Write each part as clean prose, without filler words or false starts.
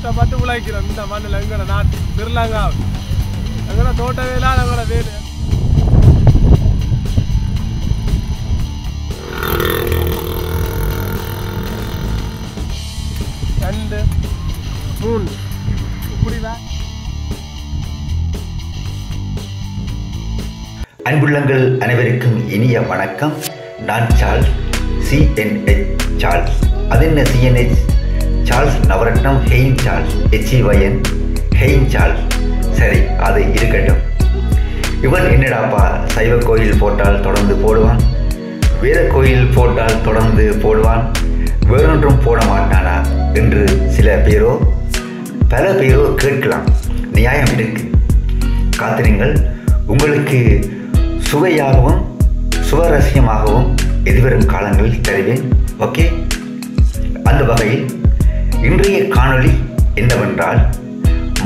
கஷ்டப்பட்டு உழைக்கிறோம் இந்த மண்ணில் எங்களோட நாட்டு திருலங்காவில் எங்களோட தோட்ட வேலை எங்களோட வேலை 2 3 இப்படிதான். அன்புள்ளங்கள் அனைவருக்கும் இனிய வணக்கம். நான் சார்ல்ஸ், CNH சார்ல்ஸ். அது என்ன CNH? Charles Navaratnam Heyn Charles, HEYN Heyn Charles. சரி, அது இருக்கட்டும். இவன் என்னடாப்பா சைவ கோயில் போட்டால் தொடர்ந்து போடுவான், வேத கோயில் போட்டால் தொடர்ந்து போடுவான், வேறொன்றும் போட மாட்டானா என்று சில பேரோ பல பேரோ கேட்கலாம். நியாயம் இருக்கு, காத்திருங்கள். உங்களுக்கு சுவையாகவும் சுவரசியமாகவும் எதிர்வரும் காலங்களில் தருவேன். ஓகே, அந்த வகையில் இன்றைய காணொளி என்னவென்றால்,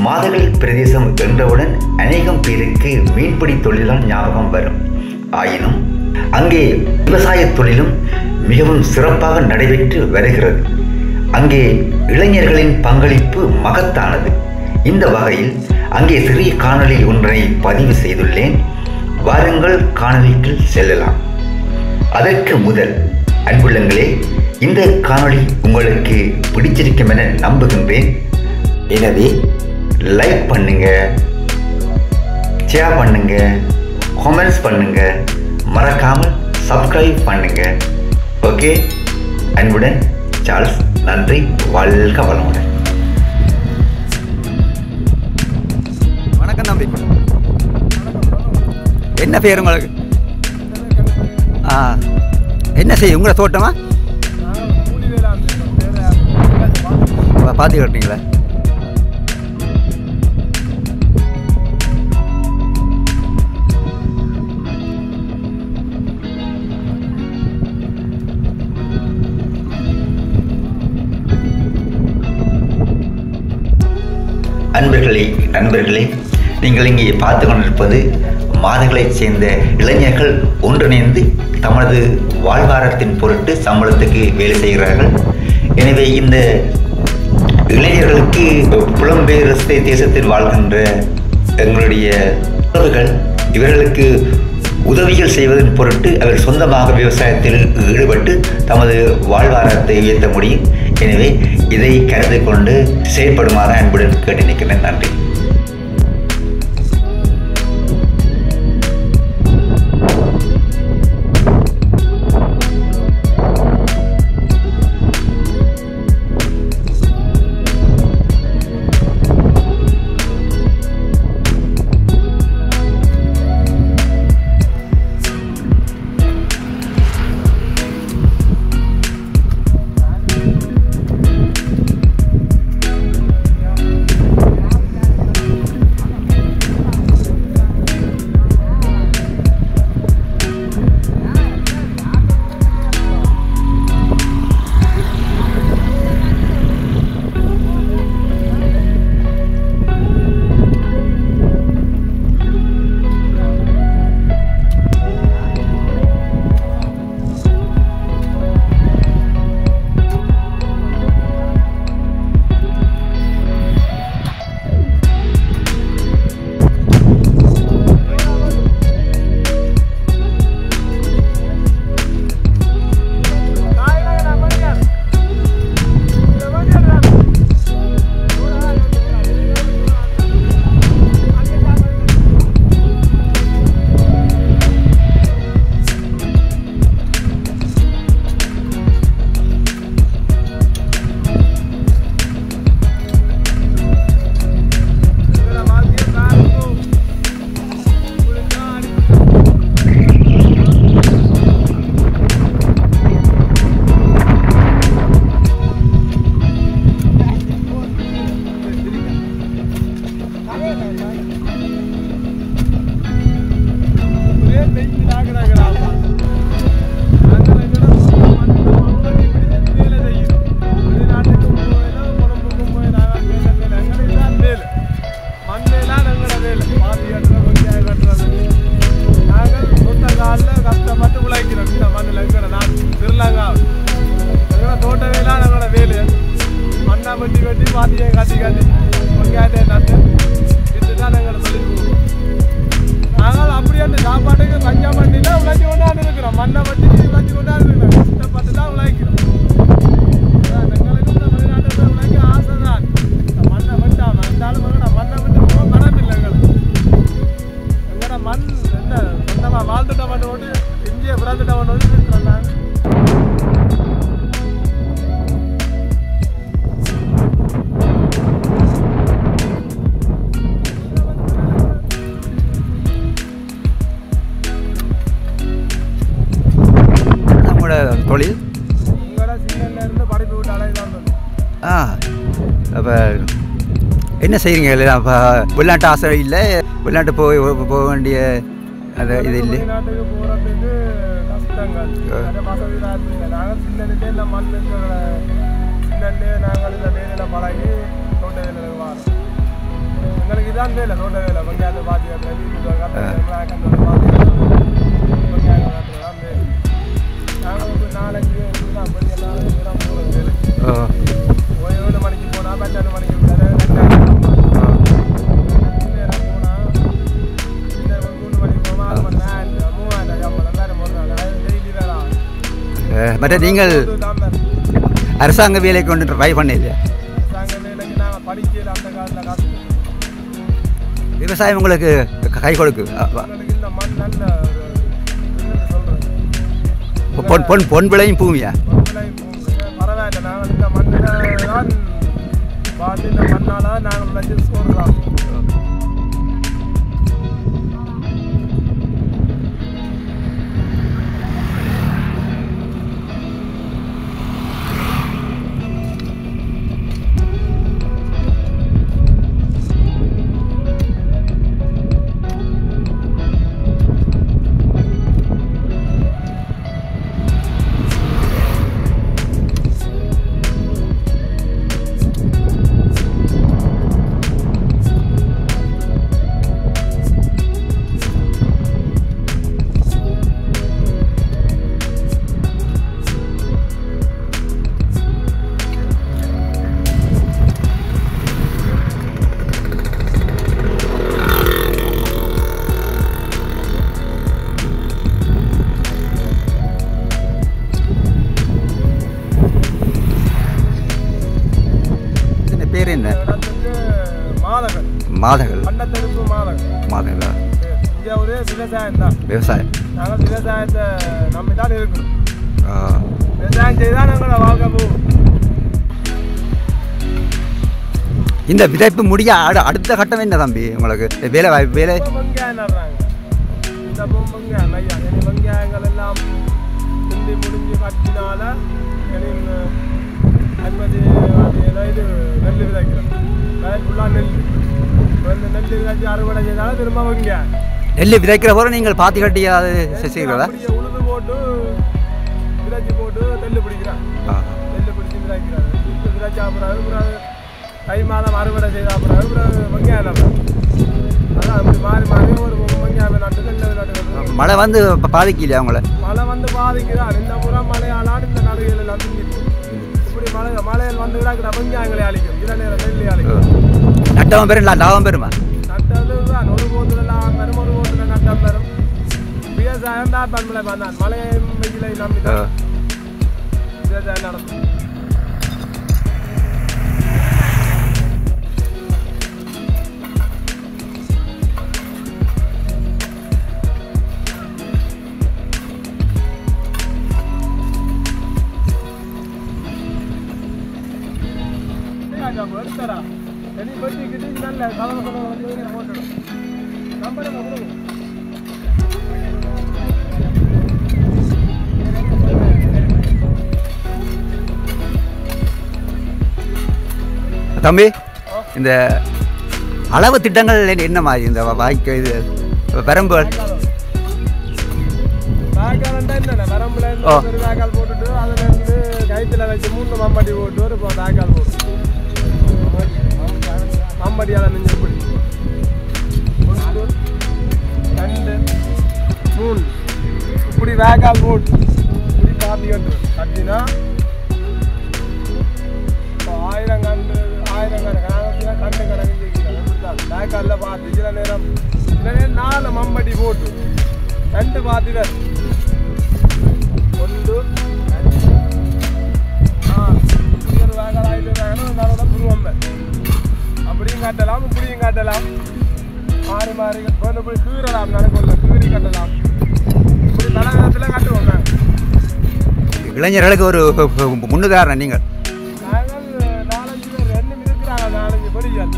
மாதகள் பிரதேசம் என்றவுடன் அநேகம் பேருக்கு மீன்பிடி தொழில்தான் ஞாபகம் வரும். ஆயினும் அங்கே விவசாய தொழிலும் மிகவும் சிறப்பாக நடைபெற்று வருகிறது. அங்கே இளைஞர்களின் பங்களிப்பு மகத்தானது. இந்த வகையில் அங்கே சிறிய காணொளி ஒன்றை பதிவு செய்துள்ளேன். வாருங்கள், காணொளிக்கு செல்லலாம். அதற்கு முதல் அன்புள்ளங்களே, இந்த காணொளி உங்களுக்கு பிடிச்சிருக்கும் என நம்புகின்றேன். எனவே லைக் பண்ணுங்க, ஷேர் பண்ணுங்க, கமெண்ட்ஸ் பண்ணுங்க, மறக்காமல் சப்ஸ்கிரைப் பண்ணுங்க. ஓகே, அன்புடன் சார்ல்ஸ். நன்றி, வாழ்க வளமுடன். வணக்கம் தம்பி. என்ன பேர் உங்களுக்கு? என்ன செய்யும் உங்களை தோட்டமா? பார்த்து கட்டிங்களா? நண்பர்களே, நீங்கள் இங்கே பார்த்து கொண்டிருப்பது மாதங்களைச் சேர்ந்த இளைஞர்கள் ஒன்றிணைந்து தமது வாழ்வாரத்தின் பொருட்டு சம்பளத்துக்கு வேலை செய்கிறார்கள். எனவே இந்த இளைஞர்களுக்கு புலம்பெயர் தேசத்தில் வாழ்கின்ற எங்களுடைய உறவுகள் இவர்களுக்கு உதவிகள் செய்வதன் பொருட்டு அவர் சொந்தமாக விவசாயத்தில் ஈடுபட்டு தமது வாழ்வாரத்தை உயர்த்த முடியும். எனவே இதை கருத்தில் கொண்டு செயல்படுமாறு அன்புடன் கேட்டு நிற்கிறேன். நன்றி. வெட்டி வெட்டி பாத்தியை காட்டி காட்டி தொழில்? உங்களோட சின்னலேருந்து படிப்பு விட்டு அலைதான் தொழில். அப்போ என்ன செய்கிறீங்க? அப்போ வெளிநாட்டு ஆசை இல்லை, வெளிநாட்டு போக வேண்டிய அது இது இல்லை? வெளிநாட்டுக்கு போகிறதுக்கு கஷ்டங்கள், வசதி இல்லை. நாங்கள் சின்னலே இந்த மண்ணுங்களை சின்னலே நாங்கள் இந்த வேலையில் பழகி தோட்ட வேலையில் வாரோம். எங்களுக்கு இதான் வேலை, தோட்ட வேலை. வெங்காயத்தை பாத்தியாங்க, வெங்காயம் வேலை. நாங்கள் ஒரு 4-5 தான் கொஞ்சம் எல்லாம் போகிறோம் வேலை. 7 மணிக்கு போனால் 12 மணிக்கு போனால் 3 மணிக்கு போனால் 6 மணி நேரம் 3000 சம்பளம் வேறு போடுறாங்க. டெய்லி வேலை. மற்ற நீங்கள் அரசாங்க வேலைக்கு கொண்டு ட்ரை பண்ணலையா? அரசாங்க வேலைக்கு நாங்கள் படிக்கல, அந்த காலத்தில் காசு. விவசாயம் உங்களுக்கு கை கொடுக்கு? எங்களுக்கு இந்த மண் நல்ல பொன் விளையும் பூமியா? பரவாயில்ல. நாங்கள் இந்த மண்ணில் தான் பார்த்து இந்த மண்ணால் நாங்கள் விளைச்சி சோறுலாம். மாதகள் மாதங்கள் இங்கே ஒரு விவசாயம் தான். விவசாயம் நாங்கள் விவசாயத்தை நம்பி தான் இருக்கணும். விவசாயம் செய்தால் நாங்களோட வாழ்க்கை போகும். இந்த விதைப்பு முடிய அடுத்த கட்டம் என்ன தம்பி உங்களுக்கு? வேலை வாய்ப்பு வேலை வெங்காயம் நடுறாங்க. இந்த வெங்காயம் ஐயா வெங்காயங்கள் எல்லாம் முந்தி முடிஞ்சு கட்டினால அனுமதி இது நெல் விதைக்கிறோம். வயல் ஃபுல்லாக நெல். இந்த நெல் விதைச்சி அறுவடை செய்தாலும் திரும்ப வெங்காயம். நெல் விதைக்கிற போகிற நீங்கள் பாத்தி கட்டி அது செய்கிறதா? உழுது போட்டு விதைச்சி போட்டு நெல் பிடிக்கிறான். நெல் பிடிச்சி விதைக்கிறாங்க. விதைச்சா அப்புறம் தை மாதம் அறுவடை செய்தால் அப்புறம் வெங்காயம் நடுறாங்க. அதான் அப்படி மாறி மாறி ஒரு வெங்காயம் நட்டு நெல் நட்டு. மழை வந்து பாதிக்கலையா அவங்கள? மழை வந்து பாதிக்குதான். இந்த முறை மழையாளாடு இந்த நடுகள் எல்லாம் திங்கிட்டு இப்படி மழையில் வந்து கிடக்கிற வெங்காயங்களை அழிக்கும். சில நேரம் நெல்லி அழிக்கும். நட்டவன் பெரும் லாபம் பெருமா? நட்டது தான். ஒரு போத்துல லாபம் பெறும், ஒரு போத்துல நட்டம் பெறும். விவசாயம் தான் பண்பலை பண்ணான். மழையும் வெயிலை நம்பி தான் விவசாயம் நடக்கும். எடுத்தரா எனி பட்டிக்கிட்டு நல்ல கலவை வந்து போட்டுடும். நம்பருங்க கொடுங்க. தம்பி இந்த அளவு திட்டங்கள் என்ன மாதிரி? இந்த வாய்க்க இது வரம்புகள் என்னென்ன வரம்புல ஒரு வேக்கால் போட்டுட்டு அதுல இருந்து கைத்துல வச்சு 3 மம்பட்டி போட்டு ஒரு வேக்கால் போட்டு மம்பட்டியால் நெஞ்சு இப்படி 1 2 3 இப்படி வேக்கால் போட்டு இப்படி பாத்தி கட்டுறோம். கட்டினா 1000 கண்டு 1000 கணக்கு கண்டு கணக்கு இப்படித்தான் வேக்காலில் பார்த்து சில நேரம் 4 மம்பட்டி போட்டு 2 பாத்திகள் 1 2 4 வேக்கால் 5 வேகணும் நடுவோட புருவம்பை அப்படியும் காட்டலாம் இப்படியும் காட்டலாம். மாறி மாறி இப்படி கீறலாம். நடக்கல கீறி கட்டலாம். இப்படி பல விதத்தில் காட்டுவோம். இளைஞர்களுக்கு ஒரு முன்னுதாரணம் நீங்கள். நாங்கள் 4-5 பேர் 2 இருக்கிறாங்க. 4-5 படிகள்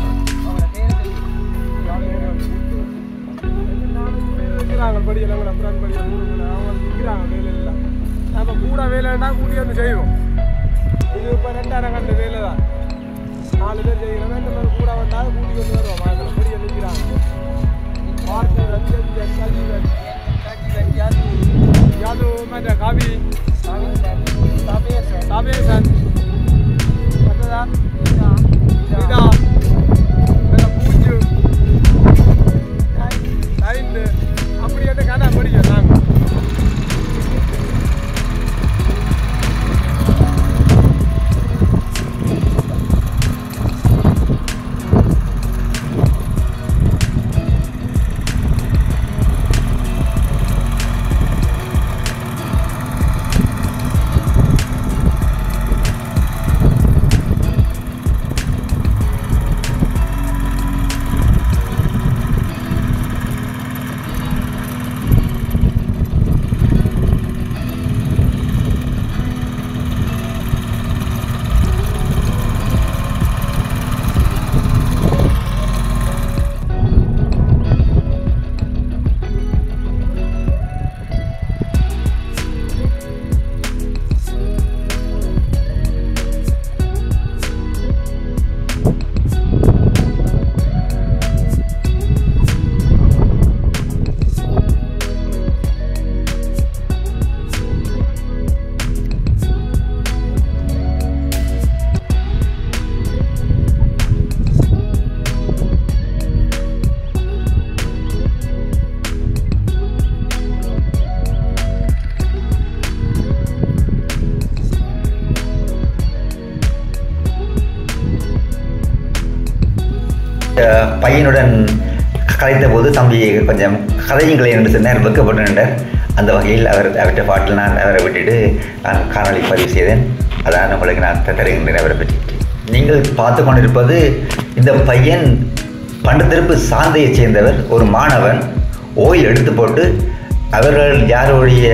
இருக்கிறாங்க. படிகள் அவங்க ஃப்ரெண்ட் படிகள் 3 பேர் அவங்க இருக்கிறாங்க. வேலையில் அப்போ கூட வேலைன்னா கூட்டி வந்து செய்வோம். இது இப்போ 2000 கண்டு வேலை தான். 4 பேர் செய்கிறோம். இந்த மாதிரி கூட வந்தால் கூட்டி வந்து வருவோம். மரத்தில் பொடி நிற்கிறாங்க. பார்த்து ரஞ்சன் கல்விவன் யாதவ் மற்ற கவி சபேசன் மற்றதான் இதா பூஜு ஐந்து அப்படி வந்து கதை படிக்கும் நாங்கள். பையனுடன் கலைத்த போது தம்பி கொஞ்சம் கதையுங்களை என்று சொன்னார், வெக்கப்பட்டு நின்றார். அந்த வகையில் அவர்கிட்ட பாட்டில் நான் அவரை விட்டுட்டு நான் காணொலி பதிவு செய்தேன். அதான் உங்களுக்கு நான் தருகின்றேன் அவரை பற்றி. நீங்கள் பார்த்து கொண்டிருப்பது இந்த பையன் பண்டத்திருப்பு சாந்தையை சேர்ந்தவர், ஒரு மாணவன். ஓயில் எடுத்து போட்டு அவர்கள் யாருடைய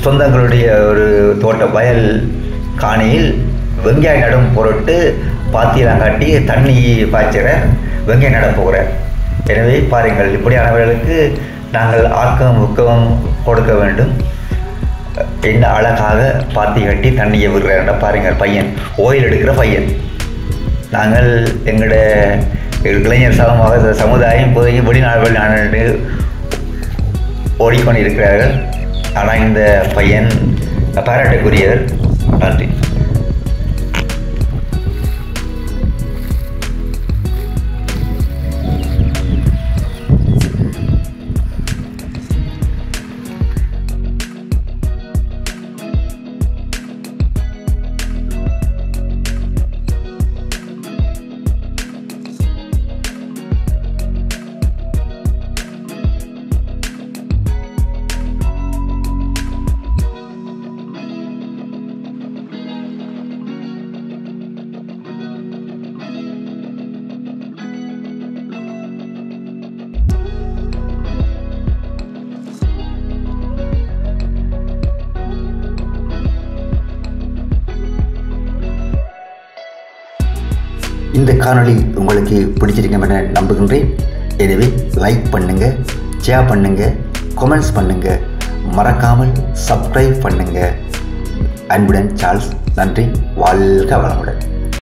சொந்தங்களுடைய ஒரு தோட்ட வயல் காணியில் வெங்காயம் நடும் பொருட்டு பாத்தியெல்லாம் காட்டி தண்ணி பாய்ச்சிற வெங்காயம் நட போகிறார். எனவே பாருங்கள், இப்படியானவர்களுக்கு நாங்கள் ஆக்கம் ஊக்கம் கொடுக்க வேண்டும். என்ன அழகாக பாத்தி கட்டி தண்ணியை விடுறாருன்னா பாருங்கள், பையன் ஓயில் எடுக்கிற பையன். நாங்கள் எங்களுடைய இளைஞர் சமமாக சமுதாயம் இப்போதைக்கு வெளிநாடு ஓடிக்கொண்டு இருக்கிறார்கள். ஆனால் இந்த பையன் பாராட்டுக்குரியவர். நன்றி. இந்த காணொளி உங்களுக்கு பிடிச்சிருக்கும் என நம்புகின்றேன். எனவே லைக் பண்ணுங்கள், ஷேர் பண்ணுங்கள், கமெண்ட்ஸ் பண்ணுங்கள், மறக்காமல் சப்ஸ்கிரைப் பண்ணுங்கள். அன்புடன் சார்ல்ஸ். நன்றி. வாழ்க வளமுடன்.